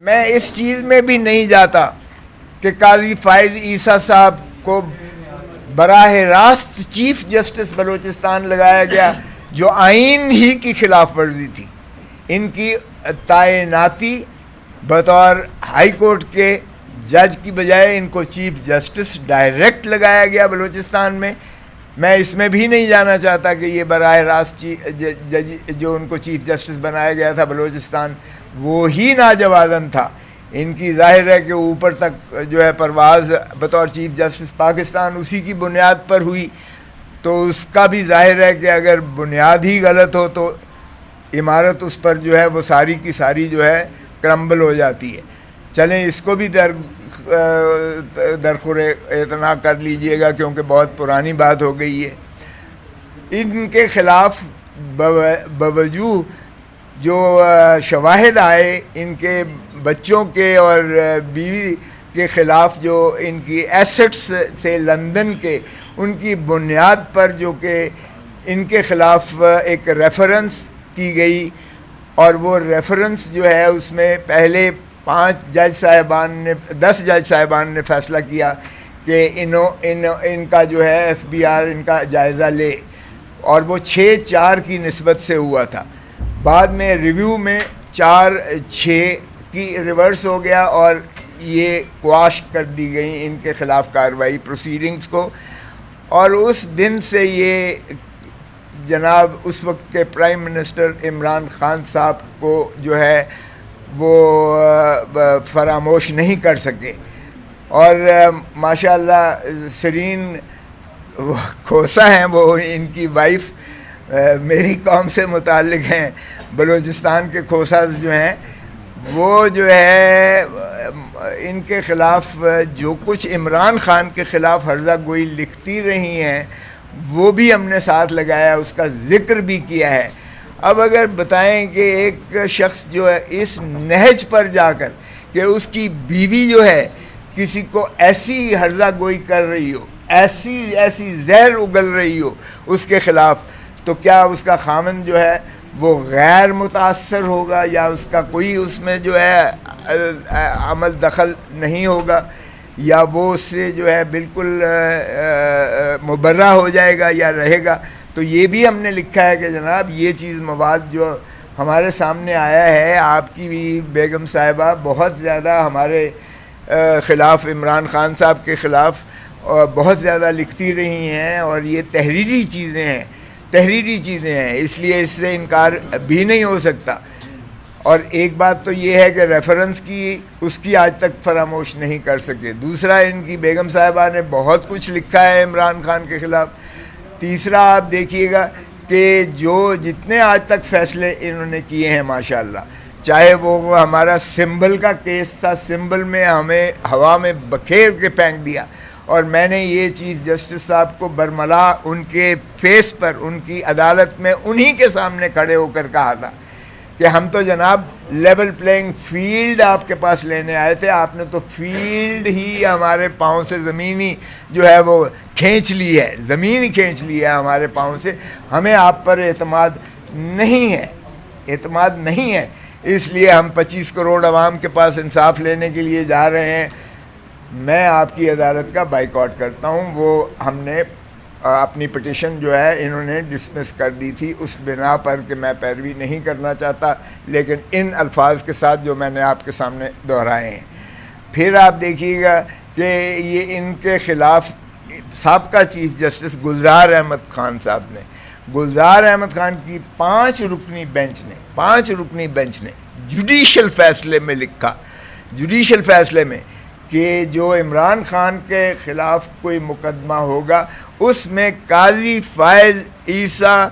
میں اس چیز میں بھی نہیں جاتا کہ قاضی فائز عیسیٰ صاحب کو براہ راست چیف جسٹس بلوچستان لگایا گیا، جو آئین ہی کی خلاف ورزی تھی۔ ان کی تعیناتی بطور ہائی کورٹ کے جج کی بجائے ان کو چیف جسٹس ڈائریکٹ لگایا گیا بلوچستان میں۔ میں اس میں بھی نہیں جانا چاہتا کہ یہ براہ راست جج جو ان کو چیف جسٹس بنایا گیا تھا بلوچستان وہی ناجوازن تھا۔ ان کی ظاہر ہے کہ اوپر تک جو ہے پرواز بطور چیف جسٹس پاکستان اسی کی بنیاد پر ہوئی، تو اس کا بھی ظاہر ہے کہ اگر بنیاد ہی غلط ہو تو عمارت اس پر جو ہے وہ ساری کی ساری جو ہے کرمبل ہو جاتی ہے۔ چلیں اس کو بھی درخور اعتنا کر لیجئے گا کیونکہ بہت پرانی بات ہو گئی ہے۔ ان کے خلاف بوجوہ جو شواہد آئے ان کے بچوں کے اور بیوی کے خلاف، جو ان کی ایسٹس تھے لندن کے، ان کی بنیاد پر جو کہ ان کے خلاف ایک ریفرنس کی گئی، اور وہ ریفرنس جو ہے اس میں پہلے 10 جج صاحبان نے فیصلہ کیا کہ ان کا جو ہے ایف بی آر ان کا جائزہ لے، اور وہ 6-4 کی نسبت سے ہوا تھا۔ بعد میں ریویو میں 4-6 کی ریورس ہو گیا اور یہ قواش کر دی گئی ان کے خلاف کارروائی پروسیڈنگز کو، اور اس دن سے یہ جناب اس وقت کے پرائم منسٹر عمران خان صاحب کو جو ہے وہ فراموش نہیں کر سکے۔ اور ماشاءاللہ سرین کھوسا ہیں، وہ ان کی وائف میری قوم سے متعلق ہیں، بلوچستان کے کھوساز جو ہیں، وہ جو ہے ان کے خلاف جو کچھ عمران خان کے خلاف ہرزہ گوئی لکھتی رہی ہیں وہ بھی ہم نے ساتھ لگایا، اس کا ذکر بھی کیا ہے۔ اب اگر بتائیں کہ ایک شخص جو ہے اس نہج پر جا کر کہ اس کی بیوی جو ہے کسی کو ایسی ہرزہ گوئی کر رہی ہو، ایسی زہر اگل رہی ہو اس کے خلاف، تو کیا اس کا خامن جو ہے وہ غیر متاثر ہوگا یا اس کا کوئی اس میں جو ہے عمل دخل نہیں ہوگا، یا وہ اس سے جو ہے بالکل مبرہ ہو جائے گا یا رہے گا؟ تو یہ بھی ہم نے لکھا ہے کہ جناب یہ چیز مواد جو ہمارے سامنے آیا ہے، آپ کی بھی بیگم صاحبہ بہت زیادہ ہمارے خلاف، عمران خان صاحب کے خلاف بہت زیادہ لکھتی رہی ہیں، اور یہ تحریری چیزیں ہیں، اس لیے اس سے انکار بھی نہیں ہو سکتا۔ اور ایک بات تو یہ ہے کہ ریفرنس کی اس کی آج تک فراموش نہیں کر سکے۔ دوسرا، ان کی بیگم صاحبہ نے بہت کچھ لکھا ہے عمران خان کے خلاف۔ تیسرا، آپ دیکھیے گا کہ جتنے آج تک فیصلے انہوں نے کیے ہیں ماشاءاللہ، چاہے وہ ہمارا سمبل کا کیس تھا، سمبل میں ہمیں ہوا میں بکھیر کے پھینک دیا، اور میں نے یہ چیف جسٹس صاحب کو برملا ان کے فیس پر ان کی عدالت میں انہی کے سامنے کھڑے ہو کر کہا تھا کہ ہم تو جناب لیول پلینگ فیلڈ آپ کے پاس لینے آئے تھے، آپ نے تو فیلڈ ہی ہمارے پاؤں سے زمین ہی جو ہے وہ کھینچ لی ہے، زمین ہی کھینچ لی ہے ہمارے پاؤں سے، ہمیں آپ پر اعتماد نہیں ہے، اس لیے ہم 25 کروڑ عوام کے پاس انصاف لینے کے لیے جا رہے ہیں، میں آپ کی عدالت کا بائیکاٹ کرتا ہوں۔ وہ ہم نے اپنی پٹیشن جو ہے انہوں نے ڈسمس کر دی تھی اس بنا پر کہ میں پیروی نہیں کرنا چاہتا، لیکن ان الفاظ کے ساتھ جو میں نے آپ کے سامنے دہرائے ہیں۔ پھر آپ دیکھیے گا کہ یہ ان کے خلاف سابقہ چیف جسٹس گلزار احمد خان صاحب نے، گلزار احمد خان کی 5 رکنی بینچ نے جوڈیشل فیصلے میں لکھا، جوڈیشل فیصلے میں، کہ جو عمران خان کے خلاف کوئی مقدمہ ہوگا اس میں قاضی فائز عیسیٰ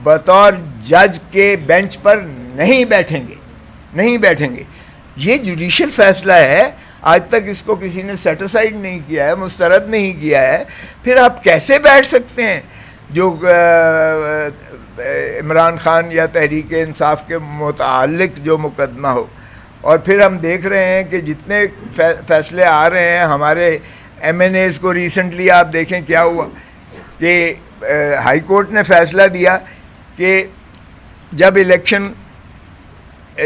بطور جج کے بینچ پر نہیں بیٹھیں گے۔ یہ جوڈیشل فیصلہ ہے، آج تک اس کو کسی نے سیٹسفائیڈ نہیں کیا ہے، مسترد نہیں کیا ہے، پھر آپ کیسے بیٹھ سکتے ہیں جو عمران خان یا تحریک انصاف کے متعلق جو مقدمہ ہو؟ اور پھر ہم دیکھ رہے ہیں کہ جتنے فیصلے آ رہے ہیں ہمارے ایم این ایز کو، ریسنٹلی آپ دیکھیں کیا ہوا کہ ہائی کورٹ نے فیصلہ دیا کہ جب الیکشن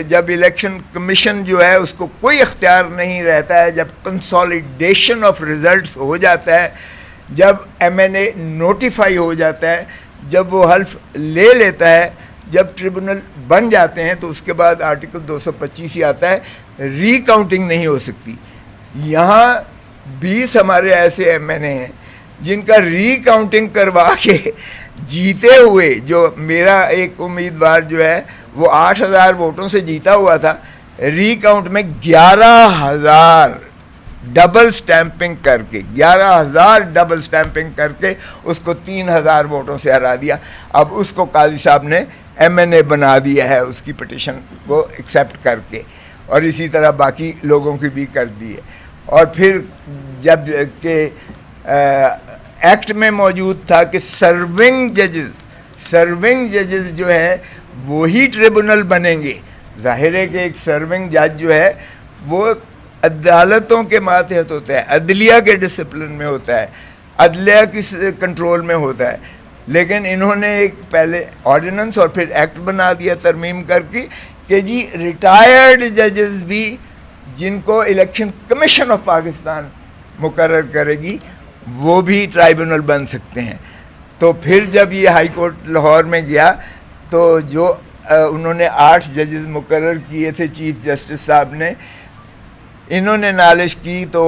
جب الیکشن کمیشن جو ہے اس کو کوئی اختیار نہیں رہتا ہے، جب کنسالیڈیشن آف ریزلٹس ہو جاتا ہے، جب ایم این اے نوٹیفائی ہو جاتا ہے، جب وہ حلف لے لیتا ہے، جب ٹریبونل بن جاتے ہیں، تو اس کے بعد آرٹیکل 225 ہی آتا ہے، ری کاؤنٹنگ نہیں ہو سکتی۔ یہاں 20 ہمارے ایسے ایم این اے ہیں جن کا ری کاؤنٹنگ کروا کے جیتے ہوئے، جو میرا ایک امیدوار جو ہے وہ 8,000 ووٹوں سے جیتا ہوا تھا، ری کاؤنٹ میں 11,000 ڈبل سٹیمپنگ کر کے 11,000 ڈبل سٹیمپنگ کر کے اس کو 3,000 ووٹوں سے ہرا دیا۔ اب اس کو قاضی صاحب نے ایم این اے بنا دیا ہے، اس کی پٹیشن کو ایکسیپٹ کر کے، اور اسی طرح باقی لوگوں کی بھی کر دی ہے۔ اور پھر جب کہ ایکٹ میں موجود تھا کہ سرونگ ججز جو ہیں وہی ٹریبونل بنیں گے، ظاہر ہے کہ ایک سرونگ جج جو ہے وہ عدالتوں کے ماتحت ہوتا ہے، عدلیہ کے ڈسپلن میں ہوتا ہے، عدلیہ کی کنٹرول میں ہوتا ہے، لیکن انہوں نے ایک پہلے آرڈیننس اور پھر ایکٹ بنا دیا ترمیم کر کے کہ جی ریٹائرڈ ججز بھی، جن کو الیکشن کمیشن آف پاکستان مقرر کرے گی، وہ بھی ٹرائبونل بن سکتے ہیں۔ تو پھر جب یہ ہائی کورٹ لاہور میں گیا تو جو انہوں نے 8 ججز مقرر کیے تھے چیف جسٹس صاحب نے، انہوں نے نالش کی تو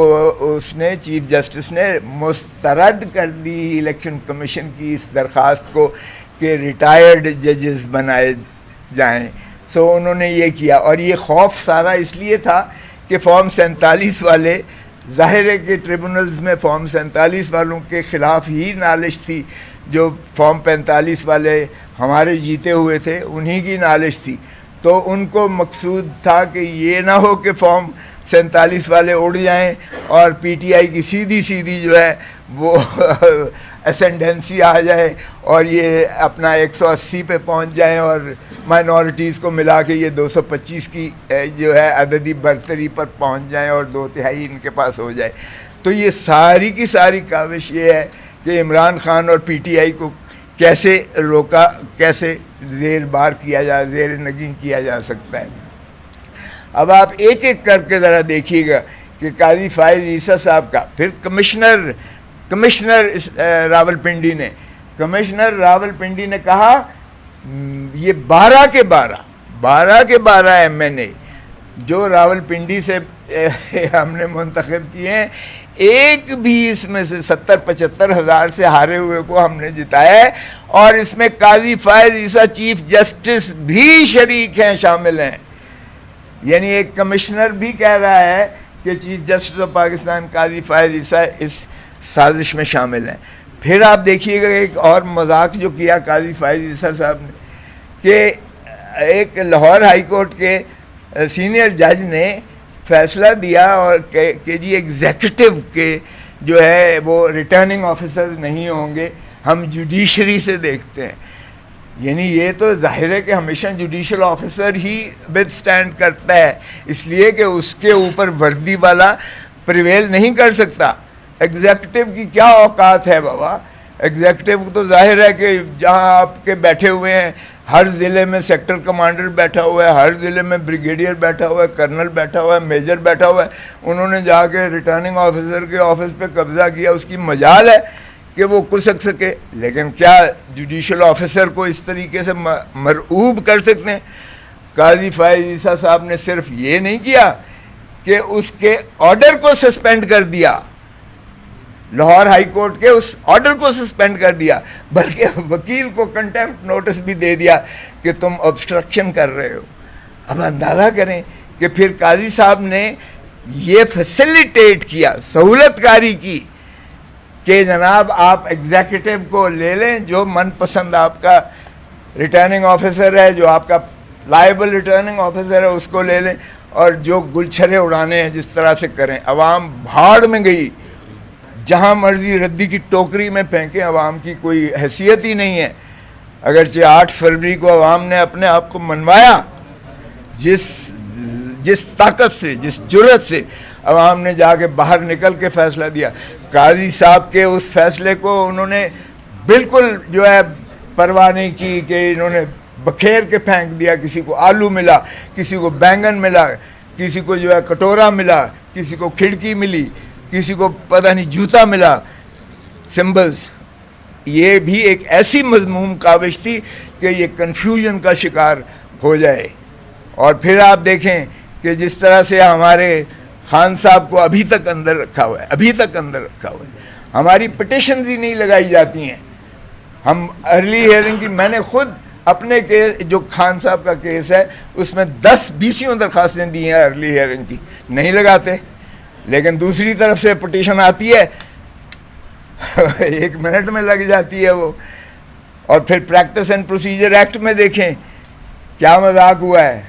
اس نے چیف جسٹس نے مسترد کر دی الیکشن کمیشن کی اس درخواست کو کہ ریٹائرڈ ججز بنائے جائیں۔ سو انہوں نے یہ کیا، اور یہ خوف سارا اس لیے تھا کہ فارم 47 والے، ظاہر ہے کہ ٹریبونلز میں فارم 47 والوں کے خلاف ہی نالش تھی، جو فارم 45 والے ہمارے جیتے ہوئے تھے انہی کی نالش تھی، تو ان کو مقصود تھا کہ یہ نہ ہو کہ فارم 47 والے اڑ جائیں اور پی ٹی آئی کی سیدھی جو ہے وہ اسینڈنسی آ جائے اور یہ اپنا 180 پہ پہنچ جائیں اور مائنورٹیز کو ملا کے یہ 225 کی جو ہے عددی برتری پر پہنچ جائیں اور 2/3 ان کے پاس ہو جائے۔ تو یہ ساری کی ساری کاوش یہ ہے کہ عمران خان اور پی ٹی آئی کو کیسے روکا، کیسے زیر بار کیا جا، زیر نگین کیا جا سکتا ہے۔ اب آپ ایک ایک کر کے ذرا دیکھیے گا کہ قاضی فائز عیسیٰ صاحب کا، پھر کمشنر راولپنڈی نے کہا یہ 12 کے 12 ایم این اے جو راولپنڈی سے ہم نے منتخب کیے ہیں، ایک بھی اس میں سے 70-75 ہزار سے ہارے ہوئے کو ہم نے جتایا ہے، اور اس میں قاضی فائز عیسیٰ چیف جسٹس بھی شریک ہیں، شامل ہیں۔ یعنی ایک کمشنر بھی کہہ رہا ہے کہ چیف جسٹس آف پاکستان قاضی فائز عیسیٰ اس سازش میں شامل ہیں۔ پھر آپ دیکھیے گا ایک اور مذاق جو کیا قاضی فائز عیسیٰ صاحب نے، کہ ایک لاہور ہائی کورٹ کے سینئر جج نے فیصلہ دیا اور کہ جی ایگزیکٹو کے جو ہے وہ ریٹرننگ آفیسر نہیں ہوں گے، ہم جوڈیشری سے دیکھتے ہیں۔ یعنی یہ تو ظاہر ہے کہ ہمیشہ judicial officer he with stand کرتا ہے، اس لیے کہ اس کے اوپر وردی والا پریویل نہیں کر سکتا۔ ایگزیکٹو کی کیا اوقات ہے بابا؟ ایگزیکٹو تو ظاہر ہے کہ جہاں آپ کے بیٹھے ہوئے ہیں، ہر ضلع میں سیکٹر کمانڈر بیٹھا ہوا ہے، ہر ضلع میں بریگیڈیئر بیٹھا ہوا ہے، کرنل بیٹھا ہوا ہے، میجر بیٹھا ہوا ہے، انہوں نے جا کے ریٹرننگ آفیسر کے آفس پہ قبضہ کیا، اس کی مجال ہے کہ وہ کسک سکے، لیکن کیا جوڈیشل آفیسر کو اس طریقے سے مرعوب کر سکتے ہیں؟ قاضی فائز عیسیٰ صاحب نے صرف یہ نہیں کیا کہ اس کے آرڈر کو سسپینڈ کر دیا، لاہور ہائی کورٹ کے اس آرڈر کو سسپینڈ کر دیا، بلکہ وکیل کو کنٹیمپٹ نوٹس بھی دے دیا کہ تم obstruction کر رہے ہو۔ اب اندازہ کریں کہ پھر قاضی صاحب نے یہ فیسیلیٹیٹ کیا، سہولت کاری کی کہ جناب آپ ایگزیکٹو کو لے لیں، جو من پسند آپ کا ریٹرننگ آفیسر ہے، جو آپ کا لائبل ریٹرننگ آفیسر ہے، اس کو لے لیں، اور جو گلچھرے اڑانے ہیں جس طرح سے کریں۔ عوام بھاڑ میں گئی، جہاں مرضی ردی کی ٹوکری میں پھینکیں، عوام کی کوئی حیثیت ہی نہیں ہے۔ اگرچہ 8 فروری کو عوام نے اپنے آپ کو منوایا، جس طاقت سے، جس جرأت سے عوام نے جا کے باہر نکل کے فیصلہ دیا۔ قاضی صاحب کے اس فیصلے کو انہوں نے بالکل جو ہے پرواہ نہیں کی کہ انہوں نے بکھیر کے پھینک دیا. کسی کو آلو ملا, کسی کو بینگن ملا, کسی کو جو ہے کٹورا ملا, کسی کو کھڑکی ملی, کسی کو پتہ نہیں جوتا ملا, سمبلز. یہ بھی ایک ایسی مذموم کاوش تھی کہ یہ کنفیوژن کا شکار ہو جائے. اور پھر آپ دیکھیں کہ جس طرح سے ہمارے خان صاحب کو ابھی تک اندر رکھا ہوا ہے, ہماری پٹیشنز ہی نہیں لگائی جاتی ہیں. ہم ارلی ہیئرنگ کی, میں نے خود اپنے کیس, جو خان صاحب کا کیس ہے اس میں 10-20 درخواستیں دی ہیں ارلی ہیئرنگ کی, نہیں لگاتے. لیکن دوسری طرف سے پٹیشن آتی ہے 1 منٹ میں لگ جاتی ہے وہ. اور پھر پریکٹس اینڈ پروسیجر ایکٹ میں دیکھیں کیا مذاق ہوا ہے.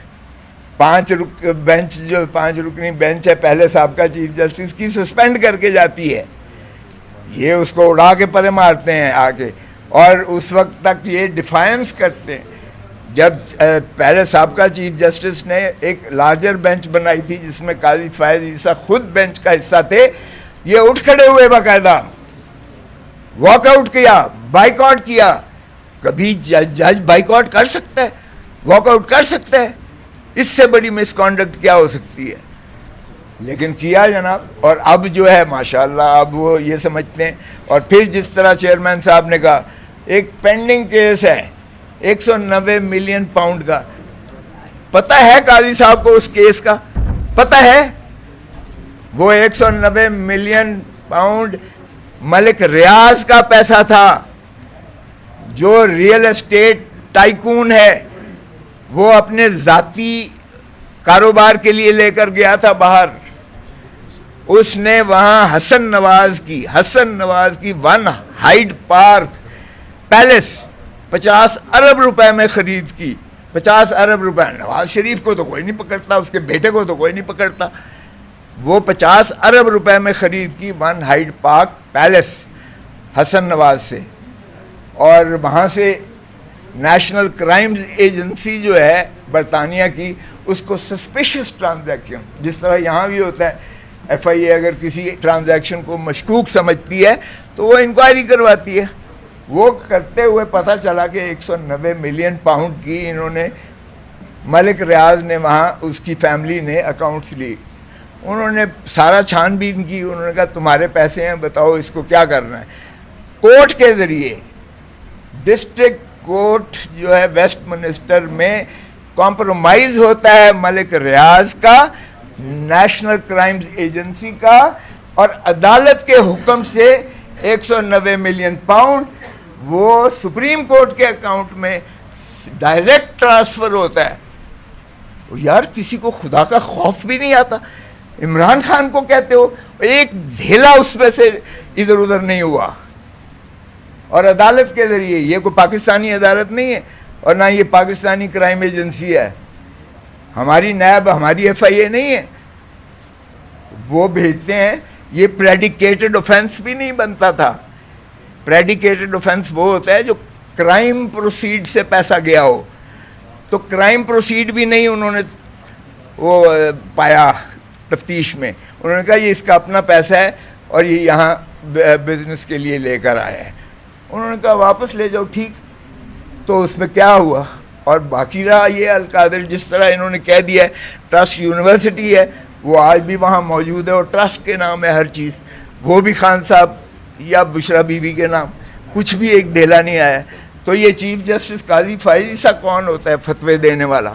5 رکنی بینچ ہے, پہلے سابقہ چیف جسٹس کی سسپینڈ کر کے جاتی ہے, یہ اس کو اڑا کے پرے مارتے ہیں آ کے. اور اس وقت تک یہ ڈیفائنس کرتے ہیں. جب پہلے سابقہ چیف جسٹس نے ایک لارجر بینچ بنائی تھی جس میں قاضی فائز عیسیٰ خود بینچ کا حصہ تھے, یہ اٹھ کھڑے ہوئے, باقاعدہ واک آؤٹ کیا, بائیک آؤٹ کیا. کبھی جج بائیک آؤٹ کر سکتا ہے, واک آؤٹ کر سکتا ہے؟ اس سے بڑی مس کانڈکٹ کیا ہو سکتی ہے؟ لیکن کیا جناب. اور اب جو ہے ماشاءاللہ اب وہ یہ سمجھتے ہیں. اور پھر جس طرح چیئرمین صاحب نے کہا, ایک پینڈنگ کیس ہے 190 ملین پاؤنڈ کا. پتہ ہے قاضی صاحب کو اس کیس کا پتہ ہے؟ وہ 190 ملین پاؤنڈ ملک ریاض کا پیسہ تھا, جو ریئل اسٹیٹ ٹائکون ہے. وہ اپنے ذاتی کاروبار کے لیے لے کر گیا تھا باہر. اس نے وہاں حسن نواز کی 1 ہائیڈ پارک پیلس 50 ارب روپے میں خرید کی. 50 ارب روپے. نواز شریف کو تو کوئی نہیں پکڑتا, اس کے بیٹے کو تو کوئی نہیں پکڑتا. وہ 50 ارب روپے میں خرید کی 1 Hyde park palace Hasan Nawaz سے. اور وہاں سے نیشنل کرائمز ایجنسی جو ہے برطانیہ کی, اس کو سسپیشس ٹرانزیکشن, جس طرح یہاں بھی ہوتا ہے, ایف آئی اے اگر کسی ٹرانزیکشن کو مشکوک سمجھتی ہے تو وہ انکوائری کرواتی ہے. وہ کرتے ہوئے پتہ چلا کہ 190 ملین پاؤنڈ کی انہوں نے, ملک ریاض نے وہاں اس کی فیملی نے اکاؤنٹس لی. انہوں نے سارا چھان بین کی. انہوں نے کہا تمہارے پیسے ہیں, بتاؤ اس کو کیا کرنا ہے. کورٹ کے ذریعے, ڈسٹرکٹ کورٹ جو ہے ویسٹ منسٹر میں کمپرومائز ہوتا ہے ملک ریاض کا, نیشنل کرائمز ایجنسی کا, اور عدالت کے حکم سے 190 ملین پاؤنڈ وہ سپریم کورٹ کے اکاؤنٹ میں ڈائریکٹ ٹرانسفر ہوتا ہے. یار کسی کو خدا کا خوف بھی نہیں آتا. عمران خان کو کہتے ہو, ایک دھیلا اس میں سے ادھر ادھر نہیں ہوا. اور عدالت کے ذریعے, یہ کوئی پاکستانی عدالت نہیں ہے اور نہ یہ پاکستانی کرائم ایجنسی ہے, ہماری نیب, ہماری ایف آئی اے نہیں ہے. وہ بھیجتے ہیں. یہ پریڈیکیٹڈ آفینس بھی نہیں بنتا تھا. پریڈیکیٹڈ آفینس وہ ہوتا ہے جو کرائم پروسیڈ سے پیسہ گیا ہو. تو کرائم پروسیڈ بھی نہیں انہوں نے وہ پایا تفتیش میں. انہوں نے کہا یہ اس کا اپنا پیسہ ہے اور یہ یہاں بزنس کے لیے لے کر آیا ہے. انہوں نے کہا واپس لے جاؤ. ٹھیک, تو اس میں کیا ہوا؟ اور باقی رہا یہ القادر, جس طرح انہوں نے کہہ دیا ہے ٹرسٹ یونیورسٹی ہے, وہ آج بھی وہاں موجود ہے اور ٹرسٹ کے نام ہے ہر چیز. وہ بھی خان صاحب یا بشرا بی بی کے نام, کچھ بھی ایک دھیلا نہیں آیا. تو یہ چیف جسٹس قاضی فائز عیسیٰ کون ہوتا ہے فتوے دینے والا؟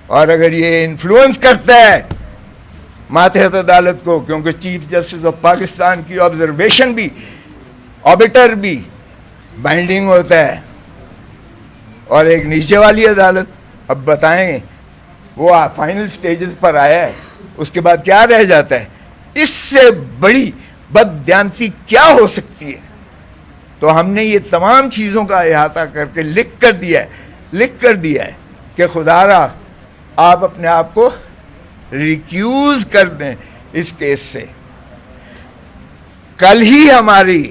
اور اگر یہ انفلوئنس کرتا ہے ماتحت عدالت کو, کیونکہ چیف جسٹس آف پاکستان کی آبزرویشن بھی, آبیٹر بھی بائنڈنگ ہوتا ہے, اور ایک نیچے والی عدالت. اب بتائیں وہ فائنل سٹیجز پر آیا ہے, اس کے بعد کیا رہ جاتا ہے؟ اس سے بڑی بددیانتی کیا ہو سکتی ہے؟ تو ہم نے یہ تمام چیزوں کا احاطہ کر کے لکھ کر دیا ہے کہ خدا را آپ اپنے آپ کو ریکیوز کر دیں اس کیس سے. کل ہی ہماری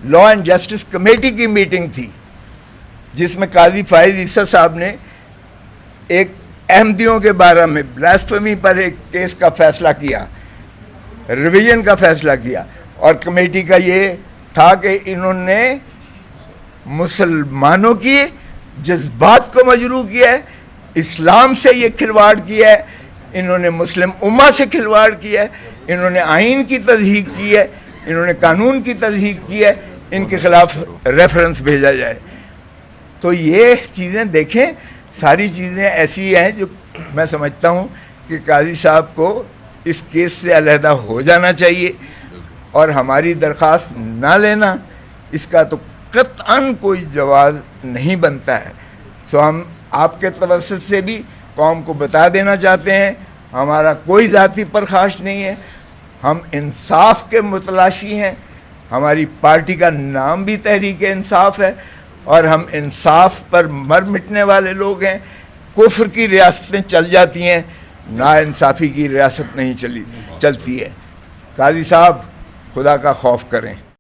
لا اینڈ جسٹس کمیٹی کی میٹنگ تھی جس میں قاضی فائز عیسیٰ صاحب نے ایک احمدیوں کے بارے میں بلاسفیمی پر ایک کیس کا فیصلہ کیا, ریویژن کا فیصلہ کیا. اور کمیٹی کا یہ تھا کہ انہوں نے مسلمانوں کی جذبات کو مجروح کیا ہے، اسلام سے یہ کھلواڑ کیا ہے، انہوں نے مسلم امہ سے کھلواڑ کیا ہے، انہوں نے آئین کی تضحیق کی ہے، انہوں نے قانون کی تضحیق کی ہے، ان کے خلاف ریفرنس بھیجا جائے۔ تو یہ چیزیں دیکھیں، ساری چیزیں ایسی ہیں جو میں سمجھتا ہوں کہ قاضی صاحب کو اس کیس سے علیحدہ ہو جانا چاہیے، اور ہماری درخواست نہ لینا اس کا تو قطعاً کوئی جواز نہیں بنتا ہے۔ سو ہم آپ کے توسط سے بھی قوم کو بتا دینا چاہتے ہیں، ہمارا کوئی ذاتی پرخاش نہیں ہے، ہم انصاف کے متلاشی ہیں، ہماری پارٹی کا نام بھی تحریک انصاف ہے، اور ہم انصاف پر مر مٹنے والے لوگ ہیں۔ کفر کی ریاستیں چل جاتی ہیں، نا انصافی کی ریاست نہیں چلتی ہے۔ قاضی صاحب خدا کا خوف کریں۔